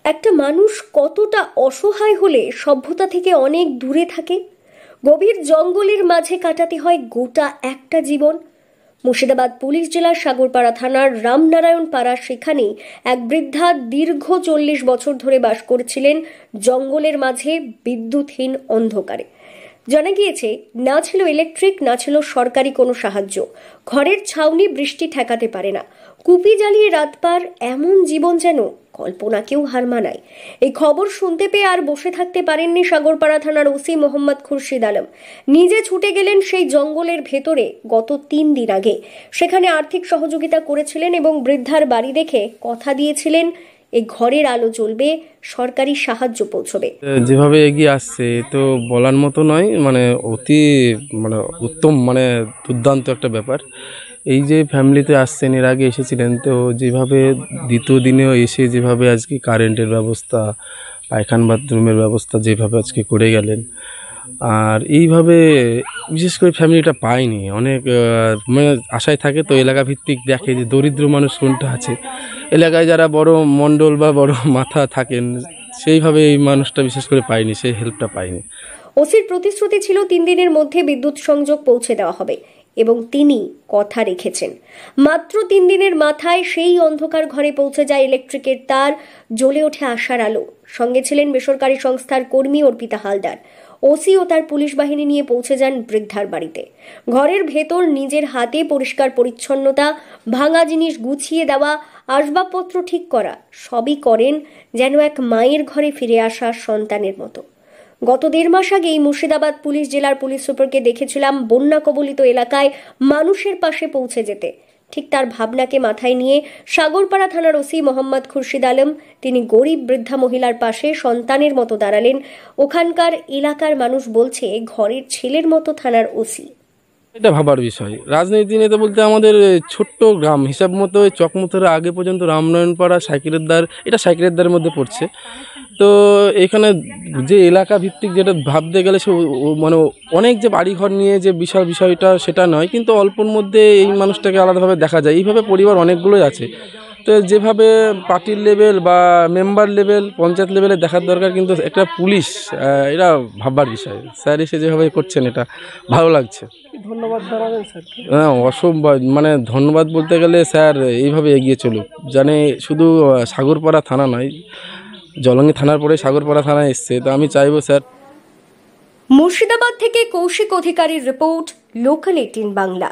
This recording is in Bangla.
একটা মানুষ কতটা অসহায় হলে সভ্যতা থেকে অনেক দূরে থাকে। গভীর জঙ্গলের মাঝে কাটাতে হয় গোটা একটা জীবন। মুর্শিদাবাদ পুলিশ জেলার সাগরপাড়া থানার রামনারায়ণ পাড়া, সেখানে এক বৃদ্ধা দীর্ঘ 40 বছর ধরে বাস করছিলেন জঙ্গলের মাঝে বিদ্যুৎহীন অন্ধকারে। জানা গিয়েছে, না ছিল ইলেকট্রিক, না ছিল সরকারি কোনো সাহায্য। ঘরের ছাউনি বৃষ্টি ঠেকাতে পারে না, কুপি জ্বালিয়ে রাত পার, এমন জীবন যেন কল্পনাকেও হার মানায়। এই খবর শুনতে পেয়ে আর বসে থাকতে পারেননি সাগরপাড়া থানার ওসি মোহাম্মদ খুরশিদ আলম। নিজে ছুটে গেলেন সেই জঙ্গলের ভেতরে গত 3 দিন আগে। সেখানে আর্থিক সহযোগিতা করেছিলেন এবং বৃদ্ধার বাড়ি দেখে কথা দিয়েছিলেন এই ঘরের আলো জ্বলবে, সরকারি সাহায্য পৌঁছবে। যেভাবে এগিয়ে আসছে তো বলার মতো নয়, অতি উত্তম, দুর্দান্ত একটা ব্যাপার। এই যে ফ্যামিলিতে আসছেন, এর আগে এসেছিলেন, তো যেভাবে দ্বিতীয় দিনেও এসে যেভাবে আজকে কারেন্টের ব্যবস্থা, পায়খান বাথরুমের ব্যবস্থা যেভাবে আজকে করে গেলেন, আর এইভাবে বিশেষ করে ফ্যামিলিটা পায়নি। অনেক আশায় থাকে, তো এলাকা ভিত্তিক দেখে যে দরিদ্র মানুষ কোনটা আছে, এলাকায় যারা বড় মণ্ডল বা বড় মাথা থাকেন, সেইভাবে এই মানুষটা বিশেষ করে পায়নি, সেই হেল্পটা পায়নি। ওসির প্রতিশ্রুতি ছিল 3 দিনের মধ্যে বিদ্যুৎ সংযোগ পৌঁছে দেওয়া হবে এবং তিনি কথা রেখেছেন। মাত্র 3 দিনের মাথায় সেই অন্ধকার ঘরে পৌঁছে যায় ইলেকট্রিকের তার, জ্বলে ওঠে আশার আলো। সঙ্গে ছিলেন বেসরকারি সংস্থার কর্মী অর্পিতা হালদার। ওসি ও তার পুলিশ বাহিনী নিয়ে পৌঁছে যান বৃদ্ধার বাড়িতে। ঘরের ভেতর নিজের হাতে পরিষ্কার পরিচ্ছন্নতা, ভাঙা জিনিস গুছিয়ে দেওয়া, আসবাবপত্র ঠিক করা, সবই করেন যেন এক মায়ের ঘরে ফিরে আসা সন্তানের মতো। গত 1.5 মাস আগেই মুর্শিদাবাদ পুলিশ জেলার পুলিশ সুপারকে দেখেছিলাম বন্যা কবলিত এলাকায় মানুষের পাশে পৌঁছে যেতে। ঠিক তার ভাবনাকে মাথায় নিয়ে সাগরপাড়া থানার ওসি মোহাম্মদ খুরশিদ আলম, তিনি গরিব বৃদ্ধা মহিলার পাশে সন্তানের মতো দাঁড়ালেন। ওখানকার এলাকার মানুষ বলছে, ঘরের ছেলের মতো থানার ওসি। এটা ভাবার বিষয়। রাজনীতি নেতা বলতে আমাদের ছোট্ট গ্রাম হিসাব মতো চকমুথের আগে পর্যন্ত রামনারায়ণপাড়া, সাইকেলের দ্বার, এটা সাইকেলের দ্বারের মধ্যে পড়ছে। তো এখানে যে এলাকা ভিত্তিক যেটা ভাবতে গেলে সে অনেক যে বাড়িঘর নিয়ে যে বিশাল বিষয়টা সেটা নয়, কিন্তু অল্পর মধ্যে এই মানুষটাকে আলাদাভাবে দেখা যায়। এইভাবে পরিবার অনেকগুলোই আছে। তো যেভাবে পার্টির লেভেল বা মেম্বার লেভেল, পঞ্চায়েত লেভেলে দেখার দরকার, কিন্তু একটা পুলিশ, এটা ভাববার বিষয়। স্যার এসে যেভাবে করছেন, এটা ভালো লাগছে। ধন্যবাদ জানাবেন স্যার। হ্যাঁ, অসম্ভব, ধন্যবাদ বলতে গেলে স্যার এইভাবে এগিয়ে চলুক। শুধু সাগরপাড়া থানা নয়, জলঙ্গি থানার পরে সাগরপাড়া থানায় এসছে, তো আমি চাইবো স্যার। মুর্শিদাবাদ থেকে কৌশিক অধিকারীর রিপোর্ট, লোকাল 18 বাংলা।